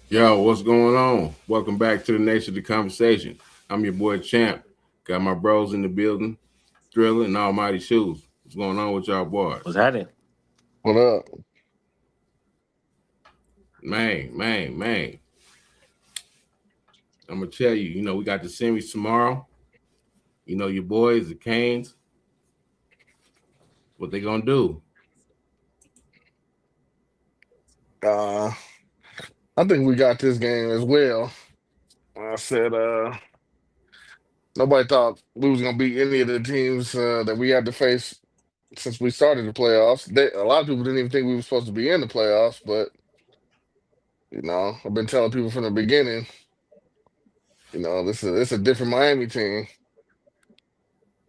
Yo, what's going on? Welcome back to the Nation of the Conversation. I'm your boy Champ. Got my bros in the building, Thriller and Almighty Shoes. What's going on with y'all boys? Was that it? What up? Man. I'm gonna tell you, we got the series tomorrow. Your boys, the Canes, what they gonna do? Uh, I think we got this game as well. I said nobody thought we was gonna beat any of the teams that we had to face since we started the playoffs. A lot of people didn't even think we were supposed to be in the playoffs, but I've been telling people from the beginning, this is a different Miami team.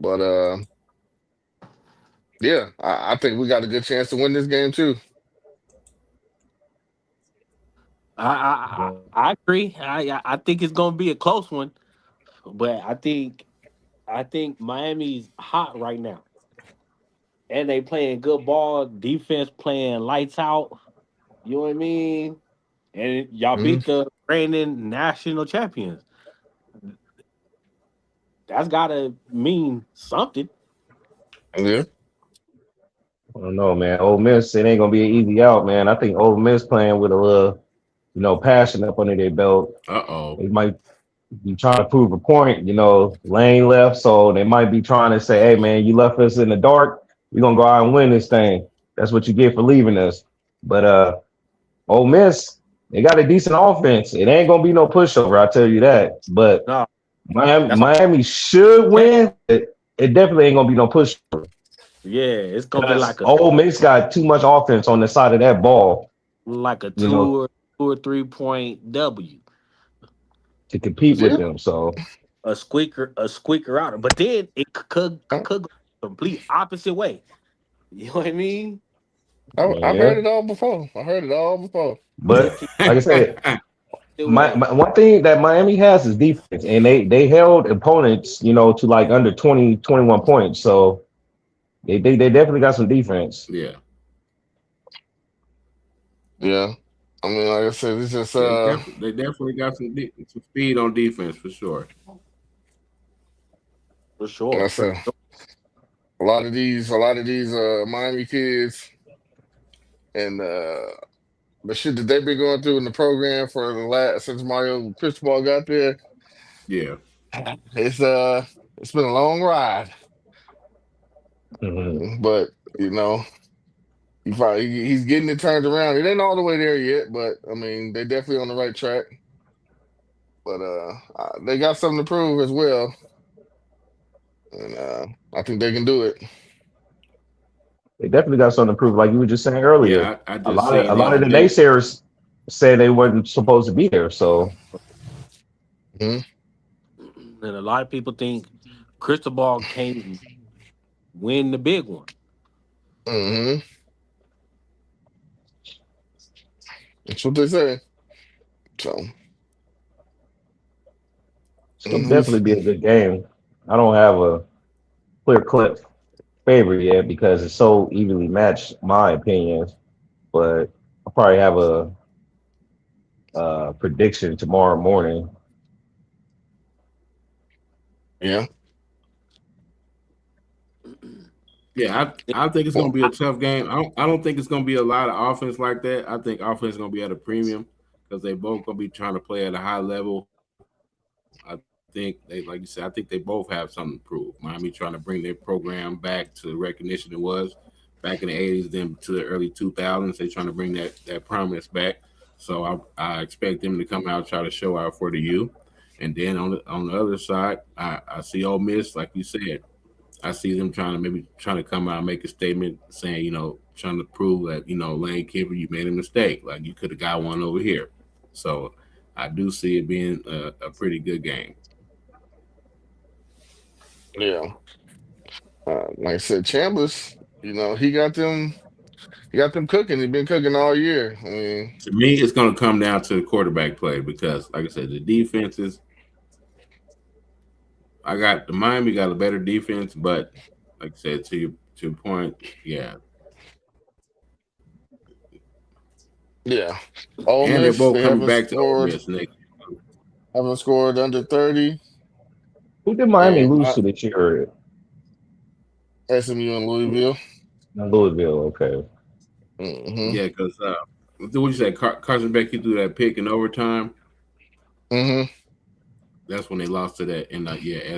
But yeah, I think we got a good chance to win this game too. I agree. I think it's gonna be a close one, but I think Miami's hot right now, and they playing good ball. Defense playing lights out. You know what I mean? And y'all Mhm. beat the reigning national champions. That's gotta mean something. Yeah. I don't know, man. Ole Miss, it ain't gonna be an easy out, man. I think Ole Miss playing with a little, passion up under their belt. Uh-oh. They might be trying to prove a point. Lane left, so they might be trying to say, "Hey, man, you left us in the dark. We're gonna go out and win this thing. That's what you get for leaving us." But Ole Miss, they got a decent offense. It ain't gonna be no pushover, I tell you that. But No, Miami, that's all. Miami should Yeah, win. It definitely ain't gonna be no push. yeah, it's gonna be Because like a Ole Miss got too much offense on the side of that ball, like a you know, two or 3 point W. to compete with Yeah. them. So A squeaker out. But then it I, could go complete opposite way. You know what I mean? I've heard yeah. it all before. I heard it all before. But like I said, Opposite my, way. my one thing that Miami has is defense, and they held opponents, to like under 20 21 points. So they definitely got some defense. Yeah. Yeah. I mean, like I said, it's just They definitely got some speed on defense for sure. For like I sure. For said, sure. a lot of these Miami kids and the shit that they've been going through in the program for the last since Mario Cristobal got there, Yeah. it's uh it's been a long ride. Mhm. But you know, he's getting it turned around. It ain't all the way there yet, but I mean they definitely on the right track. But they got something to prove as well. And I think they can do it. They definitely got something to prove. Like you were just saying earlier, Yeah, I a just lot of seen a the lot of other the day. naysayers said they wasn't supposed to be there. So Hmm. And a lot of people think Cristobal can't win the big one. Hmm. That's what they say. So it's gonna mhm. definitely be a good game. I don't have a clear cut favorite yet because it's so evenly matched, my opinion. But I'll probably have a prediction tomorrow morning. Yeah. Yeah, I think it's Well, gonna be a tough game. I don't think it's gonna be a lot of offense like that. I think offense is gonna be at a premium because they both gonna be trying to play at a high level. I think they, like you said, I think they both have something to prove. Miami trying to bring their program back to the recognition it was back in the '80s, then to the early 2000s. They trying to bring that prominence back. So I expect them to come out and try to show out for the U. And then on the other side, I see Ole Miss, like you said. I see them trying to come out and make a statement saying, trying to prove that, Lane Kiffin, you made a mistake. Like you could have got one over here. So I do see it being a pretty good game. yeah. Like I said, Chambers, he got them cooking. He's been cooking all year. I mean, To me, it's going to come down to the quarterback play because, like I said, the defenses. The Miami got a better defense, but like I said, to your point, yeah, Yeah. Ole And they're Miss, both they coming back to Ole Miss next. haven't scored under 30, Who did Miami and lose to this year? SMU and Louisville. Louisville. Okay. Mm-hmm. Yeah, because what you say, Carson Becky threw that pick in overtime. Mm-hmm. That's when they lost to that in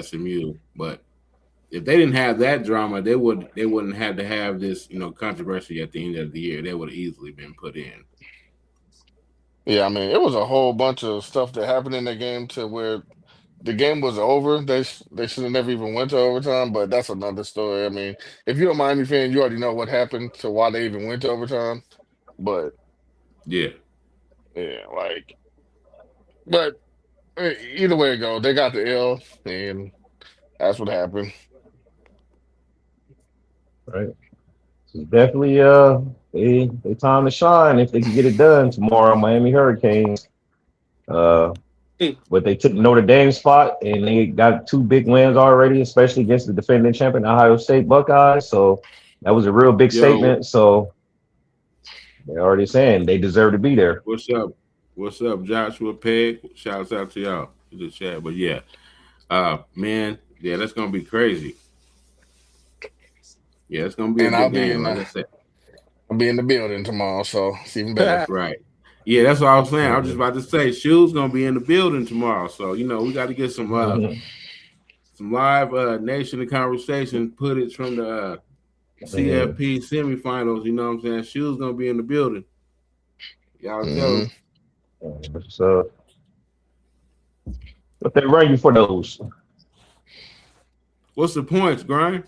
SMU. But if they didn't have that drama, they wouldn't have to have this controversy at the end of the year. They would have easily been put in. Yeah, I mean, it was a whole bunch of stuff that happened in that game to where the game was over. They should have never even went to overtime, but that's another story. I mean, if you're a Miami fan, you already know what happened to why they even went to overtime. But Yeah. yeah, but either way it go, they got the L, and that's what happened. Right. So definitely they time to shine if they can get it done tomorrow. Miami Hurricanes. Uh, but they took Notre Dame spot and they got 2 big wins already, especially against the defending champion Ohio State Buckeyes. So that was a real big Yo, statement. So they're already saying they deserve to be there. what's up? What's up, Joshua Peg? Shouts out to y'all in the chat. But yeah, man, yeah, that's gonna be crazy. Yeah, it's gonna be a And I'll good be game, in like the I said. I'll be in the building tomorrow, so it's even better. Right. Yeah, that's what I was saying. I was just Mhm. about to say, Shoes gonna be in the building tomorrow, so we got to get some Mhm. live nation of conversation footage from the Mhm. CFP Semi-Finals. You know what I'm saying? Shoes gonna be in the building. Y'all tell Hmm. him. So, but they run you for those. What's the points, Grind?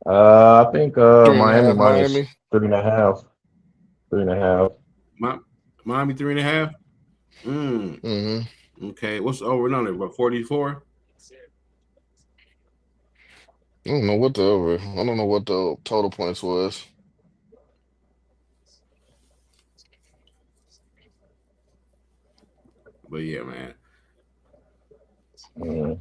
I think Three and a Miami half minus Miami. 3.5. 3.5. Miami 3.5. Hmm. Okay. What's the over and under? What, 44? I don't know what the over. I don't know what the total points was. But yeah, man. Mhm.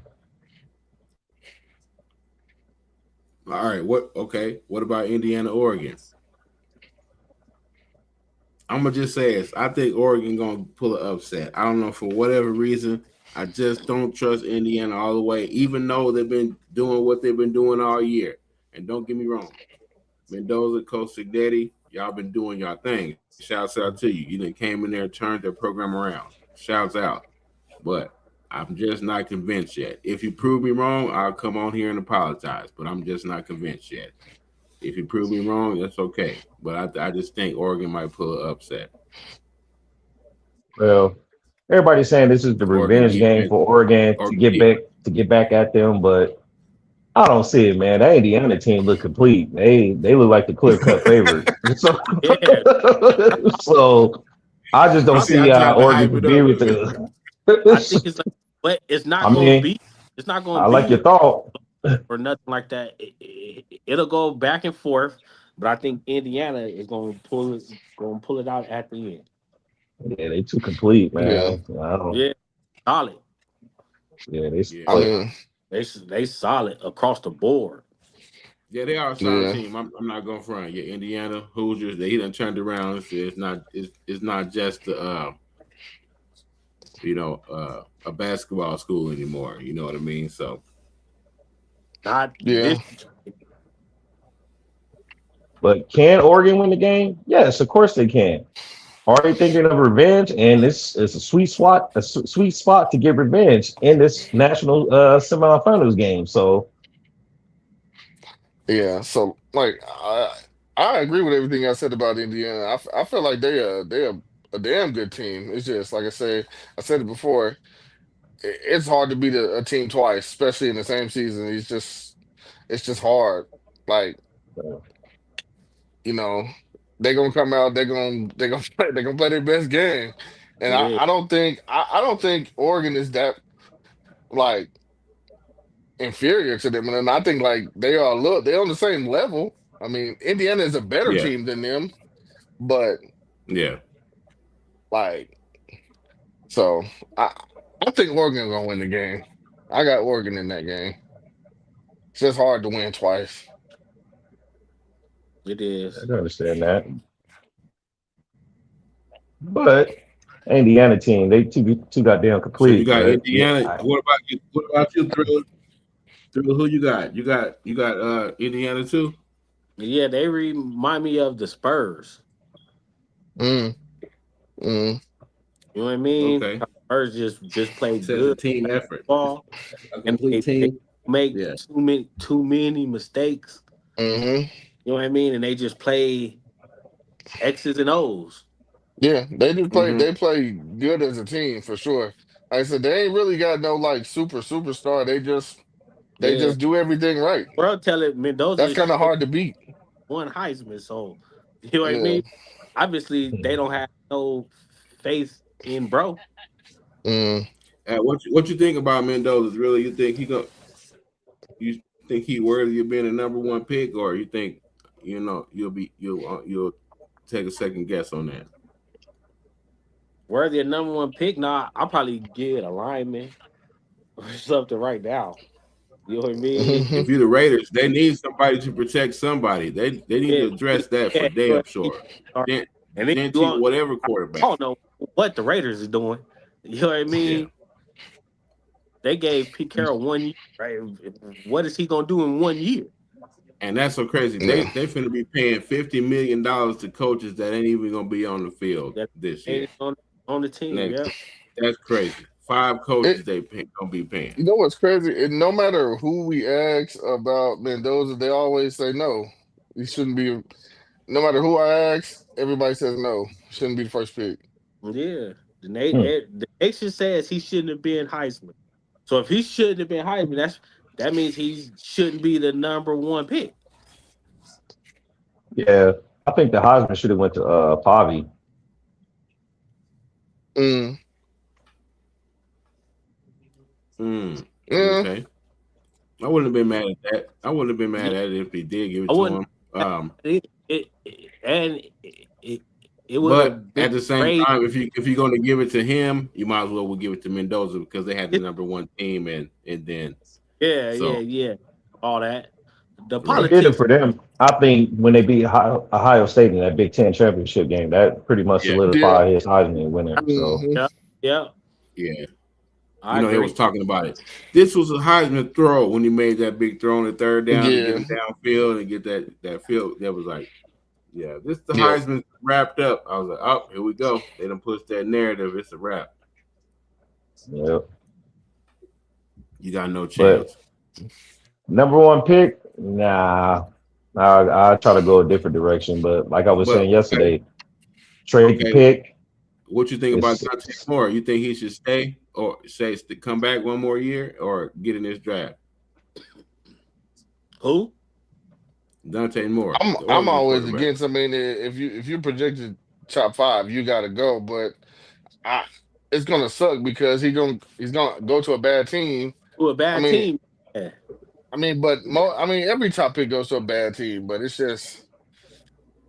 All right. What about Indiana, Oregon? I'm gonna just say this. I think Oregon gonna pull an upset. I don't know for whatever reason. I just don't trust Indiana all the way, even though they've been doing what they've been doing all year. And don't get me wrong, Mendoza, Coach Signetti, y'all been doing y'all thing. Shouts out to you. You done came in there and turned their program around. Shouts out. But I'm just not convinced yet. If you prove me wrong, I'll come on here and apologize. But I'm just not convinced yet. If you prove me wrong, that's okay. But I just think Oregon might pull an upset. Well, everybody's saying this is the Oregon revenge game defense, for Oregon to Oregon get back at them, but I don't see it, man. That Indiana team look complete. They look like the clear cut favorite. So, Yeah, so I just don't See, I see how tried to Oregon hype could it be up. with the. I think it's like, but it's I not gonna mean, be. It's not gonna I like your be thought. or nothing like that. It'll go back and forth, but I think Indiana is gonna pull it out at the end. Yeah, they too complete, Yeah. man. I don't. Yeah, solid. Yeah, they Yeah, I solid. mean, They solid across the board. yeah, they are a solid yeah. team. I'm not going front. Yeah, Indiana Hoosiers. They done turned around. It's not just a basketball school anymore. You know what I mean? So Not Yeah. this. But can Oregon win the game? Yes, of course they can. Are they thinking of revenge? And this is a sweet spot to get revenge in this national semifinals game. So Yeah. So I agree with everything I said about Indiana. I feel like they are a damn good team. It's just like I said it before. It's hard to beat a team twice, especially in the same season. It's just hard. Like, you know, they're gonna come out, they're gonna play their best game. And Yeah, I don't think Oregon is that like inferior to them. And I think like they're on the same level. I mean, Indiana is a better yeah, team than them, but yeah, like so I I think Oregon gonna win the game. I got Oregon in that game. It's just hard to win twice. it I is. can understand that. but Indiana team, they too goddamn So you complete. got But yeah, Indiana. What about you? What about you, Thrill? Thrill, who you got? You got Indiana too? Yeah, they remind me of the Spurs. Mm, mm. You know what I mean? Okay. Spurs just play Says a good team effort. ball, A and complete they team. make Yeah. too many mistakes. Hmm. You know what I mean? And they just play X's and O's. Yeah, they just play. Mm-hmm. They play good as a team for sure. Like I said, they ain't really got no like superstar. They Yeah. just do everything right. World tell it That's Mendoza kind of showed hard to beat. one Heisman, so you know what I Yeah. mean? Obviously, they don't have no faith in bro. Mm. What you think about Mendoza? Really, you think he worthy of being a number one pick, or you think you'll take a second guess on that? Worthy of number one pick. Nah, I'll probably get a lineman or something right now. You know what I mean? Hmm. If you're the Raiders, they need somebody to protect somebody. They need Yeah, to address that for yeah. Go damn ahead. sure. And then you Denty or want, whatever I quarterback. don't know what the Raiders is doing. You know what I Yeah. mean? They gave Pete Carroll 1 year. Right? What is he gonna do in 1 year? And that's so crazy. Yeah. They finna be paying $50 million to coaches that ain't even gonna be on the field That this year. ain't on the team. Next, Yeah, that's crazy. Five It, coaches gonna be paying. you know what's crazy? No matter who we ask about Mendoza, they always say no. He shouldn't be. No matter who I ask, everybody says no. Shouldn't be the first pick. yeah. Hmm. The nation says he shouldn't have been Heisman. So if he shouldn't have been Heisman, that means he shouldn't be the number one pick. yeah, I think the Heisman should have went to Pavi. Mm. Mm, Yeah. okay. I wouldn't have been mad at that. I wouldn't have been mad at it if he did give I it to wouldn't. him. And it would But have been at the same great. time, if you're going to give it to him, you might as well would give it to Mendoza because they had the number one team, and then Yeah, yeah, so yeah. All that. The They right, did it politics. for them. I think when they beat Ohio State in that Big Ten championship game, that pretty much yeah, Yeah. solidified his Heisman winner. So Hmm. Yeah, yeah. yeah. I They was agree. talking about it. This was a Heisman throw when he made that big throw on the third down to get Yeah. him downfield and get that field. That was like, yeah, this the Yep. Heisman wrapped up. I was like, oh, here we go. They done pushed that narrative. It's a wrap. yeah. You got no But chance. number one pick, nah. I try to go a different direction. But like I was But saying okay, yesterday, trade the okay. pick. What you think about It's Dante Moore? You think he should stay or say to come back one more year or get in this draft? Who? Dante Moore, I'm the I'm Oregon always quarterback. against. I mean, if you projected top five, you got to go. But I, it's gonna suck because he's gonna go to a bad team. Who a I bad mean, team? Yeah. I mean, every top pick goes to a bad team. But it's just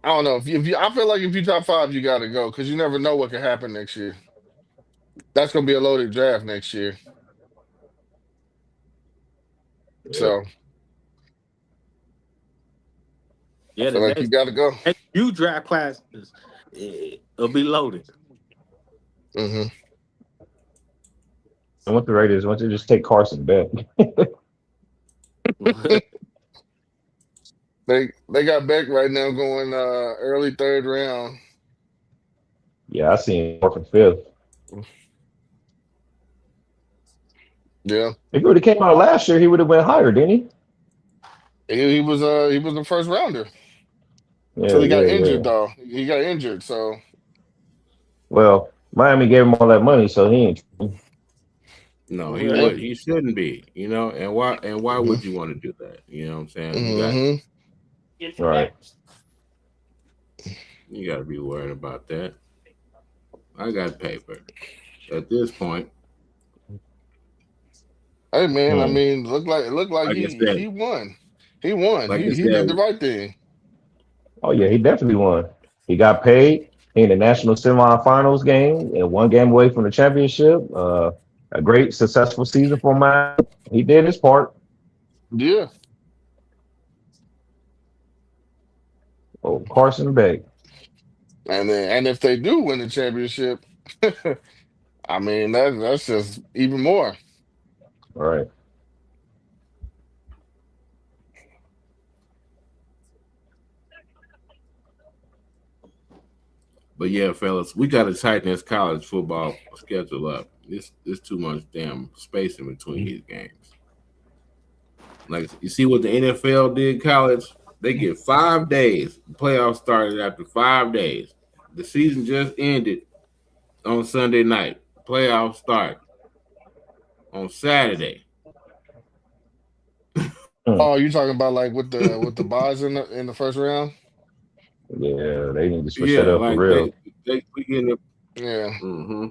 I don't know I feel like if you top five, you got to go because you never know what could happen next year. That's gonna be a loaded draft next year. yeah. So I Yeah, the feel like you got to go. next few draft classes it'll be loaded. Hmm. I want the Raiders. I want to just take Carson back. They got Beck right now going early third round. Yeah, I seen fourth and fifth. Yeah. If he would have came out last year, he would have went higher, didn't he? He was the first rounder Yeah, until he got yeah, injured yeah. though. He got injured, so Well, Miami gave him all that money, so he ain't. No, he hey, would. He shouldn't be. And why hmm would you want to do that? You know what I'm saying? hmm Right. You got to be worried about that. I got paper. At this point, Hey man, I Hmm. mean, it looked like like I said, he won. He won. like I He did the said, right thing. Oh yeah, he definitely won. He got paid in the national semifinals game and one game away from the championship. A great successful season for Miami. He did his part. Yeah. Oh, Carson Beck. And if they do win the championship, I mean that's just even more. Right. But yeah, fellas, we got to tighten this college football schedule up. This too much damn space in between these games. Like you see what the NFL did, college. They get 5 days. The playoffs started after 5 days. The season just ended on Sunday night. Playoffs start on Saturday. Oh, you talking about like with the buys in the first round? Yeah, they need to switch that Yeah, up for like real. they we getting it. Yeah, Mm-hmm.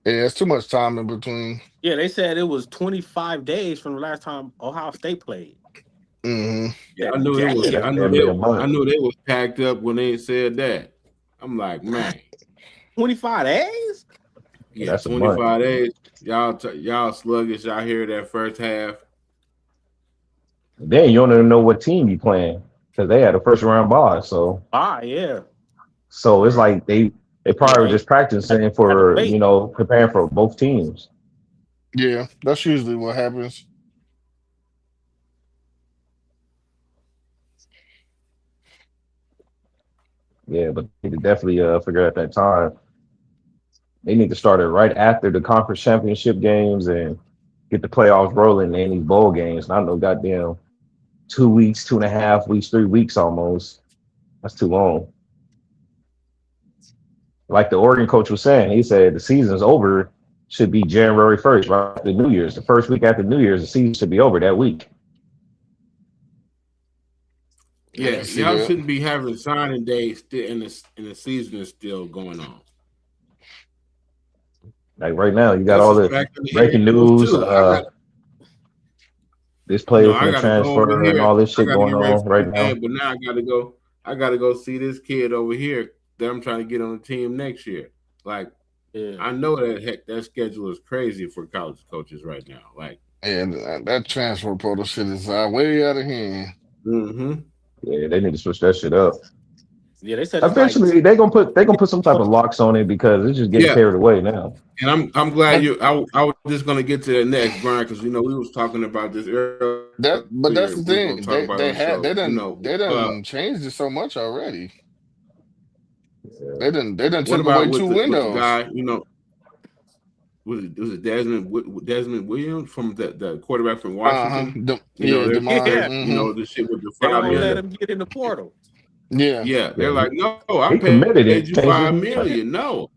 yeah, it's too much time in between. Yeah, they said it was 25 days from the last time Ohio State played. Hmm Yeah, I Said, knew it was. damn. That's damn near a I month. knew they was packed up when they said that. I'm like, man, 25 days? Yeah, yeah, that's a month. 25 days. Y'all sluggish out here that first half. Then you don't even know what team you playing because they had a first round bye. Yeah. So it's Right. like they Yeah, probably were they just practicing had to for wait. preparing for both teams. Yeah, that's usually what happens. Yeah, but they could definitely figure out that time. They need to start it right after the conference championship games and get the playoffs rolling in these bowl games. Not no goddamn 2 weeks, 2.5 weeks, 3 weeks almost. That's too long. Like the Oregon coach was saying, he said the season's over should be January 1st, right after New Year's. The first week after New Year's, the season should be over that week. I Yeah, can see y'all that. shouldn't be having signing days still and the season is still going on. Like right now, you got That's all a the fact of the head breaking coach news. too. This player I finna got to go over transfer and here. all this I shit got to going get ready on for right this now. game, but now I got to go. I got to go see this kid over here that I'm trying to get on the team next year. Like Yeah. I know that schedule is crazy for college coaches right now. Like, And that transfer portal shit is way out of hand. mm-hmm. Yeah, they need to switch that shit up. Yeah, they said it's like Eventually, they gonna put some type of locks on it because it's just getting Yeah, carried away now. and I'm glad But you. I was just gonna get to that next, Brian, because we was talking about this earlier. but We that's was the gonna talk thing. about it on the show. They done changed it so much already. Yeah. They done What took about away two with the windows. guy? Was it Desmond Williams from the quarterback from Uh-huh. Washington? Yeah, They're Demar. yeah, saying Hmm the shit with the they 5 million. won't let him get in the portal. Yeah. Yeah, Yeah, they're like, no, I he paid committed you and changed his 5 million. mind. No,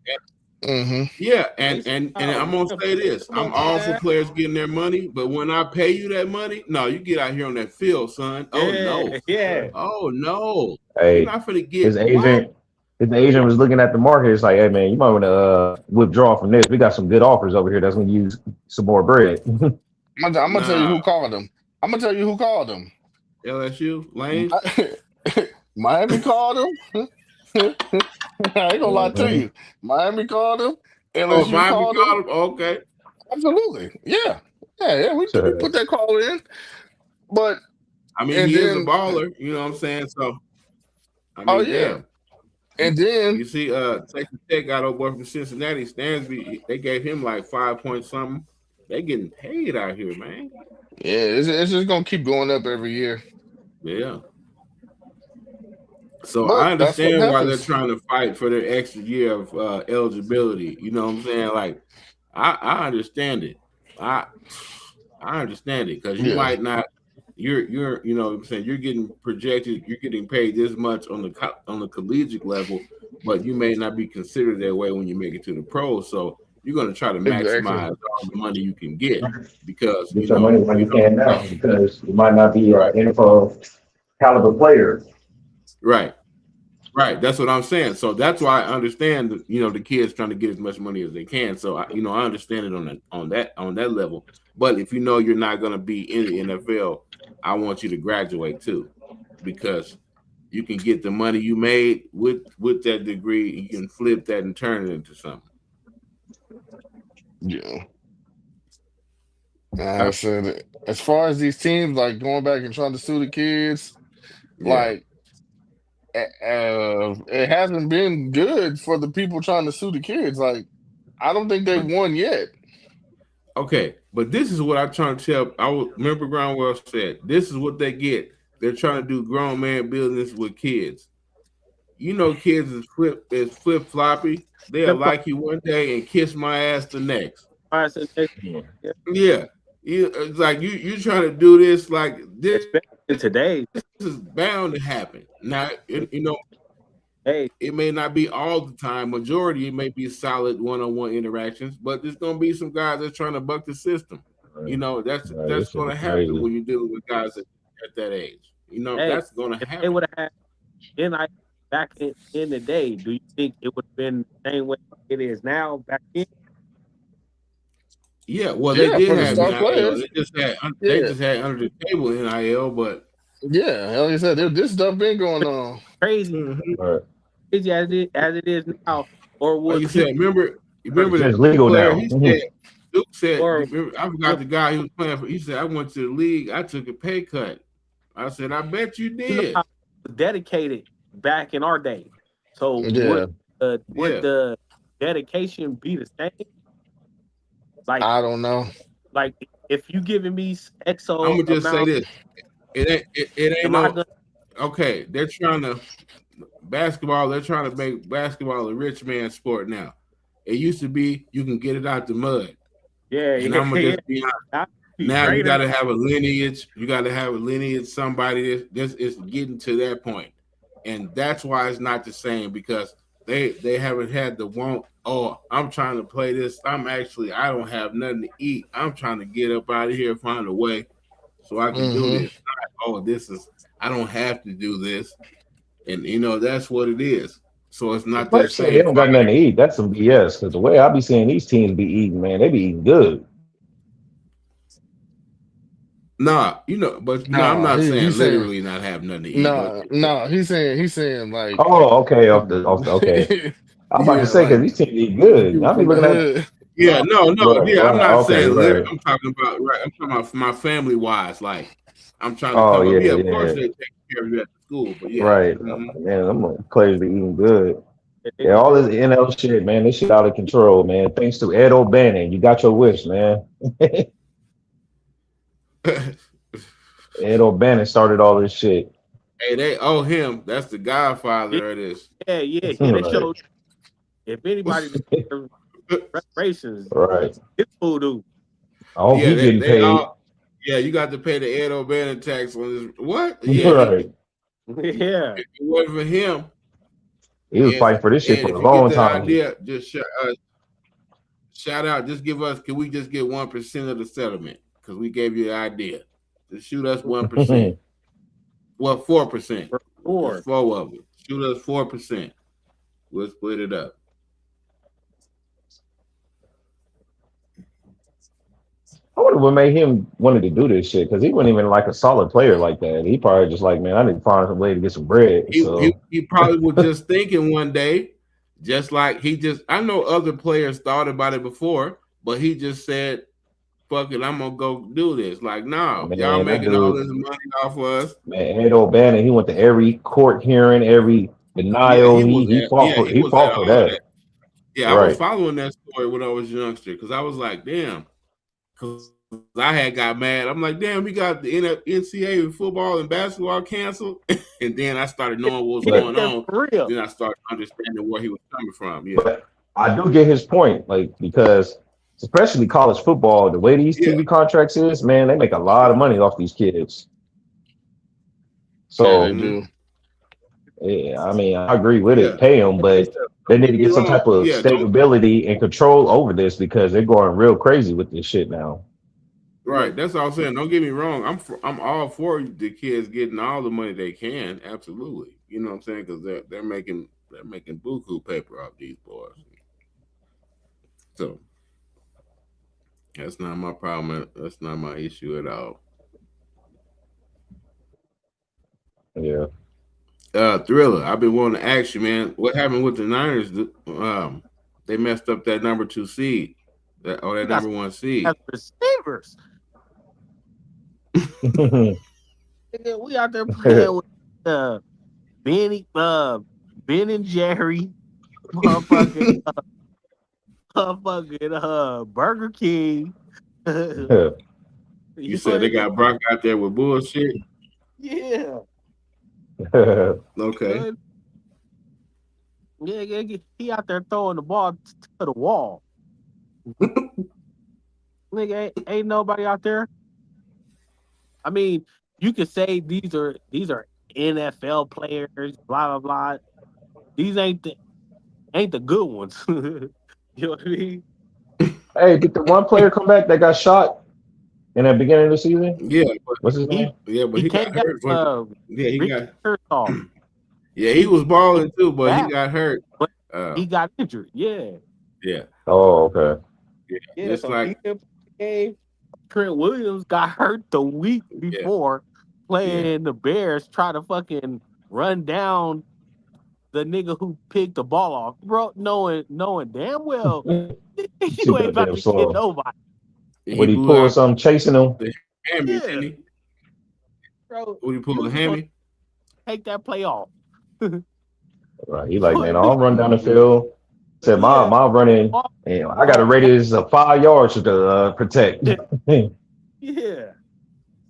hmm yeah, They said, and I'm gonna say this: we I'm won't do all for that. players getting their money, but when I pay you that money, no, you get out here on that field, son. Oh no, Yeah, yeah. oh no, you're Hey, not gonna his get what? agent, his agent was looking at the market. It's like, hey man, you might want to withdraw from this. We got some good offers over here that's gonna use some more bread. I'm gonna tell you Nah, who called him. I'm gonna tell you who called him. LSU Lane. Miami called him. I ain't gonna lie to Mhm. you. Miami called him. Oh, LSU Miami called him. called him. Okay, Absolutely. Yeah. Yeah. We So, put that call in. But I mean and he is a then baller. You know what I'm saying? So I oh mean, yeah. damn. You, And then you see, Texas Tech got a boy from Cincinnati, Stansby. They gave him like 5 point something. They getting paid out here, man. yeah, it's just gonna keep going up every year. Yeah. So But I that's what understand why they're happens. trying to fight for their extra year of eligibility. You know what I'm saying? Like, I understand it. I I understand it because you Yeah. might not. You're you know what I'm saying you're getting projected. You're getting paid this much on the collegiate level, but you may not be considered that way when you make it to the pros. So you're going to try to Exactly. maximize all the money you can get because get your money when you can like, now because you might not be an right, NFL caliber player. right. Right, that's what I'm saying. So that's why I understand, the kids trying to get as much money as they can. So I understand it on that level. But if you know you're not going to be in the NFL, I want you to graduate too, because you can get the money you made with that degree. You can flip that and turn it into something. Yeah. I said as far as these teams like going back and trying to sue the kids, Yeah, like it hasn't been good for the people trying to sue the kids. Like, I don't think they've won yet. Okay, but this is what I'm trying to tell. Remember Groundwell said, this is what they get. They're trying to do grown man business with kids. You know, kids is flip floppy. They'll like you one day and kiss my ass the next. Yeah. It's like you trying to do this like this today. This is bound to happen. Now, you know, hey, it may not be all the time. Majority, it may be solid one-on-one interactions, but there's gonna be some guys that's trying to buck the system. Right. You know, that's Right, gonna happen crazy. when you're dealing with guys at that age. You know, that's gonna if happen. they would have had back in the day, do you think it would have been the same way it is now back then? Yeah, well, they did for the have star NIL. players. They just had under the table NIL, but Yeah, like I said, this stuff been going on. Crazy, Right. crazy as it is now, or like would you said, remember It's the legal player? now. He Mhm. said, Duke said, Or- I forgot the guy he was playing for. He said, I went to the league, I took a pay cut. I said, I bet you you did. know how it was dedicated back in our day. So Yeah. would the dedication be the same? Like I don't know. like if you giving me XO, I'm gonna just say amount, this: it ain't am I no gonna okay. They're trying to basketball. They're trying to make basketball a rich man sport now. It used to be you can get it out the mud. And I'm gonna just be honest. Now you got to have a lineage. You got to have a lineage. Somebody this is getting to that point, and that's why it's not the same because they haven't had the want. Oh, I'm trying to play this. I don't have nothing to eat. I'm trying to get up out of here, find a way, so I can do this. I don't have to do this, and you know that's what it is. So it's not that Say they same. don't got nothing to eat. That's some BS. Because the way I be seeing these teams be eating, man, they be eating good. Nah, you know, but no, I'm not saying literally not have nothing to eat. No, he's saying like. Oh, okay, okay. I'm about to say because these teams eat good. I be looking at. Yeah, no, Right, I'm not okay, saying literally. right. I'm talking about my family wise. Like I'm trying to Oh, come up. yeah, Of yeah. course they take care of you at the school, but yeah, Right. Man, them players be eating good. Yeah, all this NL shit, man, this shit out of control, man. Thanks to Ed O'Bannon. You got your wish, man. Ed O'Bannon started all this shit. Hey, they owe him. That's the godfather of this. Yeah. They showed if anybody deserves reparations, Right. it's voodoo. I hope he getting paid. You got to pay the Ed O'Bannon tax on this. What? Yeah, right. Yeah. If it wasn't for him, he was fighting for this shit for a if long you get that time. idea, just shout out. Just give us. Can we just get 1% of the settlement? Because we gave you the idea. Just shoot us 1%. Well, 4%. 4 of it. Shoot us 4%. We'll split it up. I wonder what made him wanted to do this shit because he wasn't even like a solid player like that. He probably just like, man, I need to find some way to get some bread. He probably was just thinking one day, just like I know other players thought about it before, but he just said, fuck it, I'm gonna go do this. Like, no, y'all making all this money off of us. Man, Ed O'Bannon, he went to every court hearing, every denial. He fought for that. Yeah, I was following that story when I was a youngster because I was like, damn, because I had got mad. I'm like, damn, we got the NCAA football and basketball canceled, and then I started knowing what was going on. Then I started understanding where he was coming from. Yeah, but I do get his point, like because especially college football, the way these TV contracts is, man, they make a lot of money off these kids. So, they do. Yeah, I mean, I agree with it. Pay them, but they need to get some type of stability and control over this because they're going real crazy with this shit now. Right, that's all I'm saying. Don't get me wrong. I'm all for the kids getting all the money they can. Absolutely, you know what I'm saying? Because they're making buku paper off these boys. So that's not my problem. That's not my issue at all. Yeah. Thriller, I've been wanting to ask you, man, what happened with the Niners? They messed up that number 2 seed, that number 1 seed. Receivers. We out there playing with Ben and Jerry, motherfucking, Burger King. You said they got Brock out there with bullshit. Yeah. Okay. Yeah, he out there throwing the ball to the wall. Nigga, ain't nobody out there. I mean, you could say these are NFL players, blah blah blah. These ain't the good ones. You know what I mean? Hey, did the one player come back that got shot in the beginning of the season? Yeah, What's his name? but he got came back. hurt. He got. Off. Yeah, he was balling too, but back, he got hurt. But he got injured. Yeah. Yeah. Oh, okay. Yeah. It's so like Trent Williams got hurt the week before playing the Bears, trying to fucking run down the nigga who picked the ball off, bro. Knowing damn well you ain't about to get nobody. Would he pull something chasing him? The hammy, didn't he? Bro, would he pull the hammy? Take that play off. Right. He like, man, I'll run down the field. Said my running, and I got a radius of 5 yards to protect. Yeah.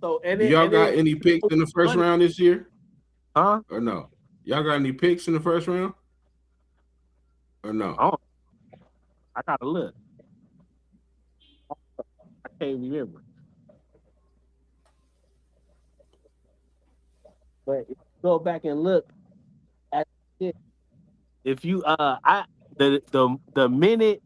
So and y'all got any picks in the first round this year? Huh? Or no? Y'all got any picks in the first round? Or no? I gotta look. I can't remember. But if you go back and look at it, if you the minute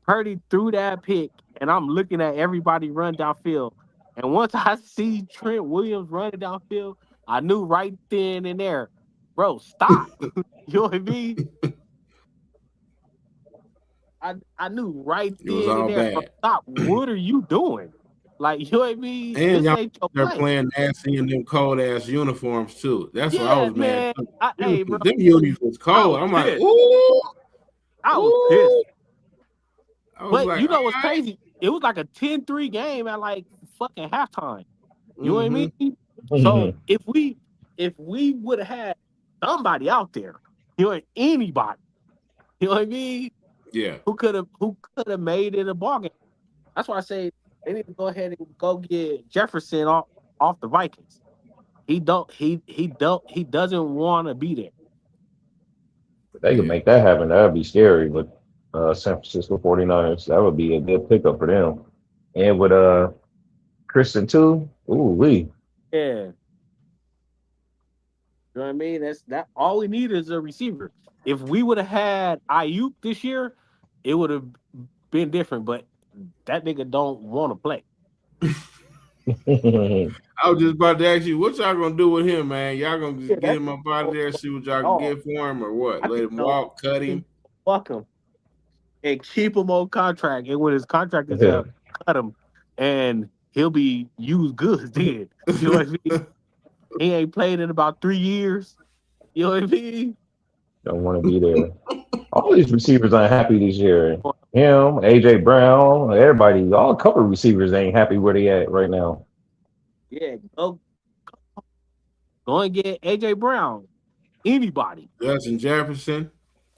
Purdy threw that pick, and I'm looking at everybody run downfield, and once I see Trent Williams running downfield, I knew right then and there, bro, stop. You know what I mean? I knew right then and there, bro, stop. What are you doing? Like, you know what I mean? And they're playing nasty in them cold ass uniforms too. That's what I was mad. Hey, bro, them unis was cold. I'm like, ooh. I was pissed. But like, you know what's crazy? It was like a 10-3 game at like fucking halftime. You know what I mean? So if we would have had somebody out there, you know, anybody, you know what I mean? Yeah. Who could have made it a ball game? That's why I say they need to go ahead and go get Jefferson off the Vikings. He doesn't want to be there. They could make that happen. That would be scary, but San Francisco 49ers, that would be a good pickup for them. And with Christian too, ooh-wee. Yeah. You know what I mean? That all we need is a receiver. If we would have had Ayuk this year, it would have been different, but that nigga don't want to play. I was just about to ask you, what y'all gonna do with him, man? Y'all gonna just get him up out of there, see what y'all can get for him, or what? Let him walk, cut him, fuck him, and keep him on contract. And when his contract is up, cut him, and he'll be used good then. You know what I mean? He ain't played in about 3 years. You know what I mean? Don't want to be there. All these receivers ain't happy this year. Him, AJ Brown, everybody, all couple receivers ain't happy where they at right now. Yeah, go and get AJ Brown. Anybody. Justin Jefferson.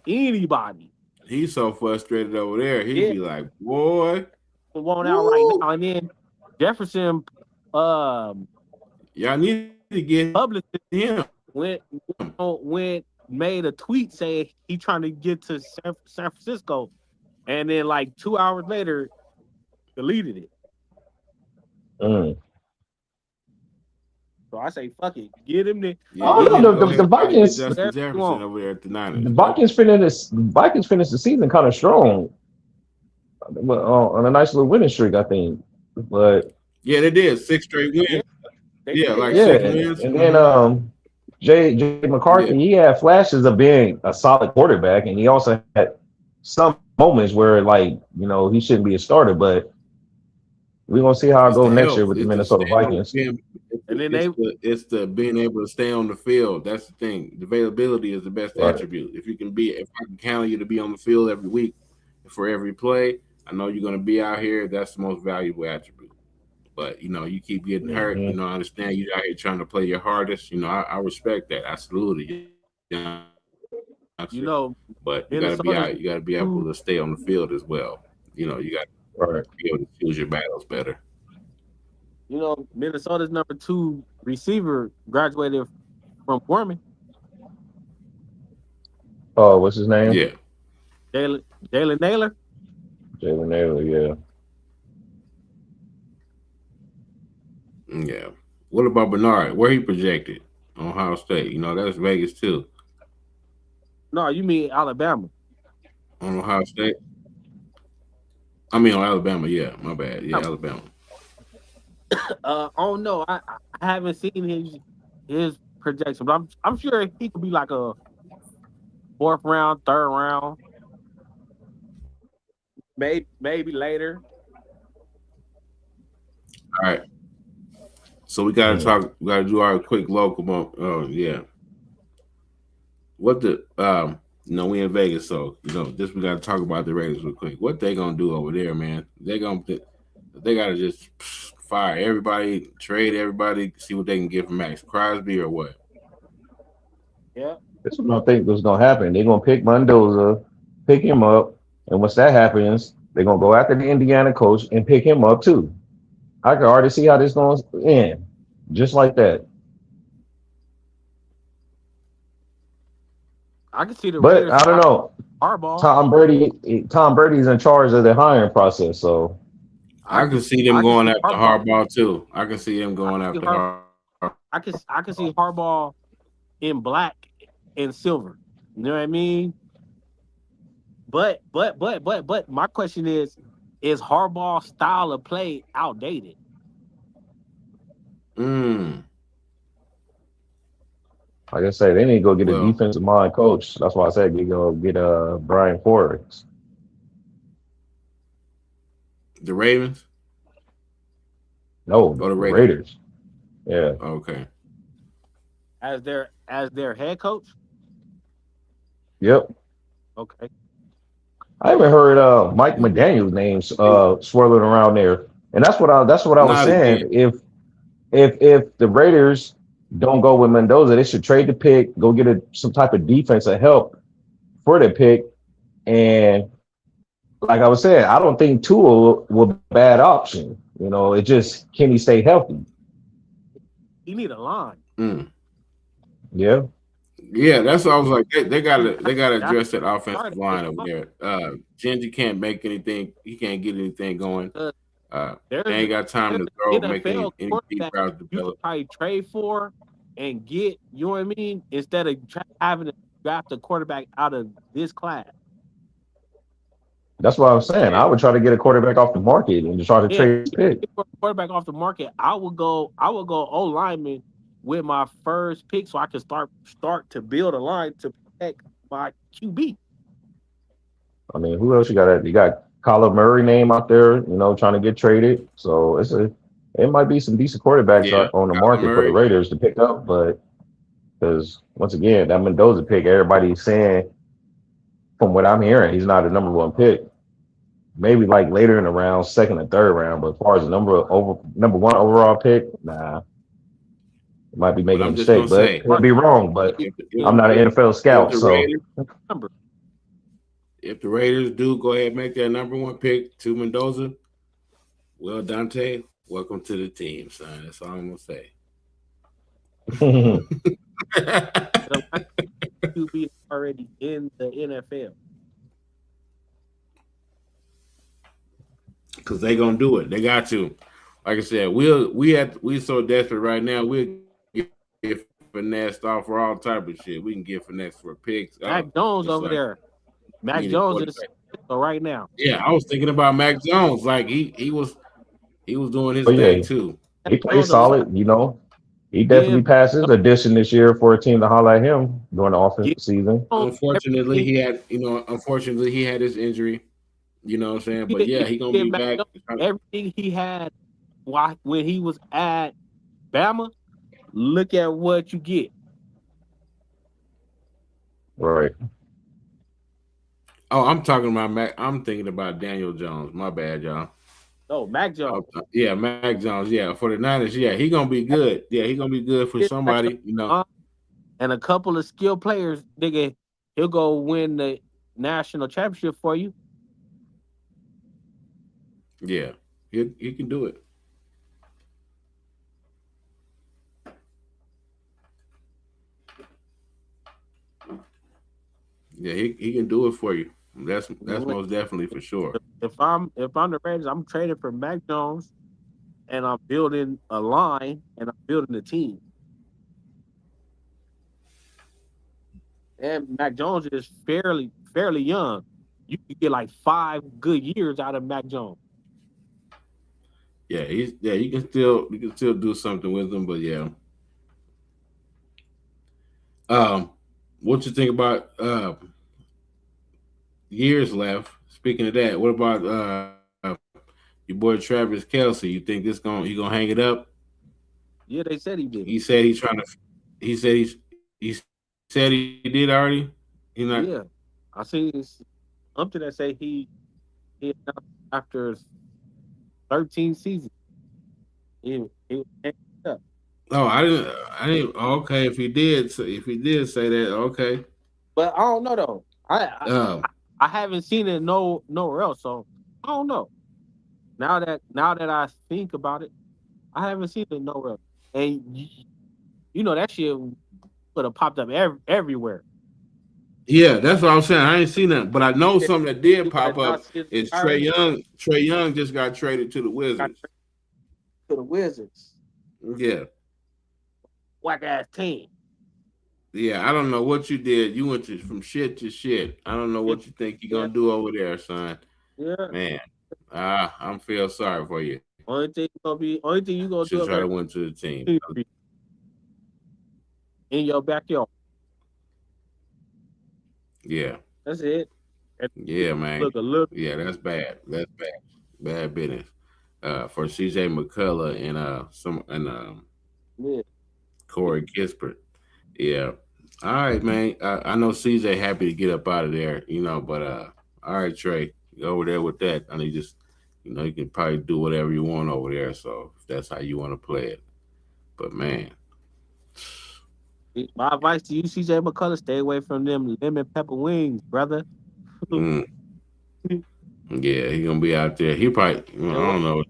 Anybody. He's so frustrated over there. He'd be like, boy. Want out right now. And then Jefferson y'all need to get published him. Went made a tweet saying he trying to get to San Francisco, and then like 2 hours later deleted it. So I say, fuck it, get him there. The Vikings. Justin Jefferson over there at the Niners. The Vikings finished the season kind of strong, on a nice little winning streak, I think. But yeah, they did 6 straight wins. Yeah, 6 wins. And then Jay McCarthy, he had flashes of being a solid quarterback, and he also had some moments where, like, you know, he shouldn't be a starter. But we're gonna see how it goes next year with the Minnesota Vikings. And then it's the being able to stay on the field. That's the thing. The availability is the best attribute. If I can count on you to be on the field every week for every play, I know you're gonna be out here. That's the most valuable attribute. But, you know, you keep getting hurt. You know, I understand you out here trying to play your hardest. You know, I respect that. I salute you. You know, but you got to be Minnesota's out. You got to be able to stay on the field as well. You got Right. to be able to choose your battles better. Minnesota's number 2 receiver graduated from Gorman. Oh, what's his name? Yeah, Jalen Naylor. Jalen Naylor. Yeah. yeah. What about Bernard? Where he projected on Ohio State? That's Vegas too. No, you mean Alabama. On Ohio State. I mean on Alabama. Yeah, my bad. Yeah, Um, Alabama. oh no, I haven't seen his projection, but I'm sure he could be like a 4th round, 3rd round, maybe later. All right. So we got to Mm. talk. We got to do our quick local. Oh yeah. What the we in Vegas, so this we got to talk about the Raiders real quick. What they gonna do over there, man? They got to just fire everybody, trade everybody, see what they can get from Max Crosby or what? Yeah. That's what I think was gonna happen. They're gonna pick Mendoza, pick him up, and once that happens, they're gonna go after the Indiana coach and pick him up too. I can already see how this going to end, just like that. I can see the But Raiders I don't know. Harbaugh. Tom Brady's in charge of the hiring process, so I can see them I can going see after Harbaugh. Harbaugh too. I can see them going I can see after Har- Harbaugh. I can see Harbaugh in black and silver. You know what I mean? But my question is Harbaugh's style of play outdated? Mm. like I said, they need to go get a Well, defensive mind coach. That's why I said you go get Brian Flores. the Ravens No, or the the Raiders? Raiders. Yeah. Okay. As their head coach? Yep. Okay. I haven't heard Mike McDaniel's name swirling around there, and that's what I was Not again. saying. If the Raiders don't go with Mendoza, they should trade the pick, go get some type of defensive help for the pick. And like I was saying, I don't think Tua will be a bad option. It just can he stay healthy? You need a line. Mm. Yeah. Yeah, that's what I was like. They gotta That's address that offensive started. line over there. Gingy can't make anything. He can't get anything going. They There's ain't got time to throw, make any NFL deep quarterback routes you develop. could probably trade for and get, you know what I mean, instead of having to draft a quarterback out of this class. That's what I'm saying. I would try to get a quarterback off the market and just try to Yeah, trade his pick. for a quarterback off the market, I would go O lineman with my first pick so I can start to build a line to protect my QB. I mean, who else you got? You got Kyler Murray name out there, trying to get traded. So it might be some decent quarterbacks Yeah, on the Kyler market for the Murray. Raiders to pick up, but because once again, that Mendoza pick, everybody's saying, from what I'm hearing, he's not a number 1 pick. Maybe like later in the round, 2nd or 3rd round, but as far as the number 1 overall pick, nah. Might be But making a I'm just gonna mistake, but say, could be wrong. But I'm not an NFL if scout, the so Raiders, if the Raiders do go ahead and make that number 1 pick to Mendoza, well, Dante, welcome to the team, son. That's all I'm gonna say. QB is already in the NFL. Because they gonna do it. They got to. Like I said, we so desperate right now. We'll get finessed off for all type of shit. We can get finessed for picks. Mac Jones It's over like, there. Mac need a Jones is quarterback. so right now. Yeah, I was thinking about Mac Jones. Like he was doing his but yeah, thing too. he plays Jones a lot. solid. He definitely Give passed his audition this year for a team to holler at him during the offensive season. Jones Unfortunately, everything. he had his injury. You know what I'm saying? But yeah, he gonna Give be Mac back. Jones everything he had when he was at Bama. Look at what you get. Right. Oh, I'm talking about Mac. I'm thinking about Daniel Jones. My bad, y'all. No, Mac Jones. Yeah, Mac Jones. Yeah, for the Niners. Yeah, he gonna be good. Yeah, he gonna be good for somebody. and a couple of skilled players, nigga, he'll go win the national championship for you. Yeah, he can do it. Yeah, he can do it for you. That's most definitely for sure. If I'm the Raiders, I'm trading for Mac Jones, and I'm building a line, and I'm building a team. And Mac Jones is fairly young. You could get like 5 good years out of Mac Jones. Yeah, you can still do something with him, but yeah. Um, what you think about years left? Speaking of that, what about your boy Travis Kelsey? You think he gonna hang it up? Yeah, they said he did. He said he's trying to. He said he did already. He not. Yeah, I seen something that say he announced after 13 seasons. He was hanging up. Oh, I didn't. I didn't. Okay, if he did say that, okay. But I don't know though. Um, I haven't seen it nowhere else, so I don't know. Now that I think about it, I haven't seen it nowhere else. And you know that shit would have popped up everywhere. yeah, that's what I'm saying. I ain't seen that, but I know something that did pop up Announced his is Trey retirement, Young. Trey Young just got traded to the got Wizards. traded to the Wizards. Yeah, Whack ass team. yeah. I don't know what you did. You went from shit to shit. I don't know what you think you're Yeah, gonna do over there, son. yeah. Man, I'm feel sorry for you. Only thing you gonna do Should up try there to win to the team. in your backyard. Yeah, That's it. And yeah, man. look a little. Yeah, that's bad. That's bad. Bad business. For CJ McCullough and Yeah. Corey Kispert. Yeah. All right, man. I know CJ happy to get up out of there, but all right, Trey, you over there with that. I mean, just you can probably do whatever you want over there. So if that's how you want to play it. But man, My advice to you, CJ McCullough, stay away from them lemon pepper wings, brother. mm, yeah, he gonna be out there. He probably I don't know.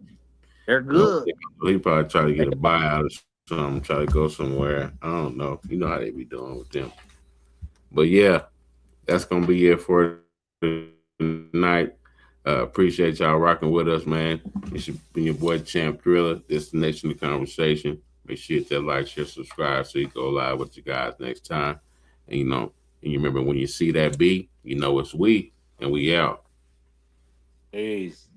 They're good. He probably try to get a buyout or something, try to go somewhere. I don't know. You know how they be doing with them. But yeah, that's gonna be it for tonight. Appreciate y'all rocking with us, man. It's been your boy Champ Thriller. Destination of Conversation. Make sure you hit that like, share, subscribe so you go live with you guys next time. And and you remember when you see that B, you know it's we, and we out. Peace.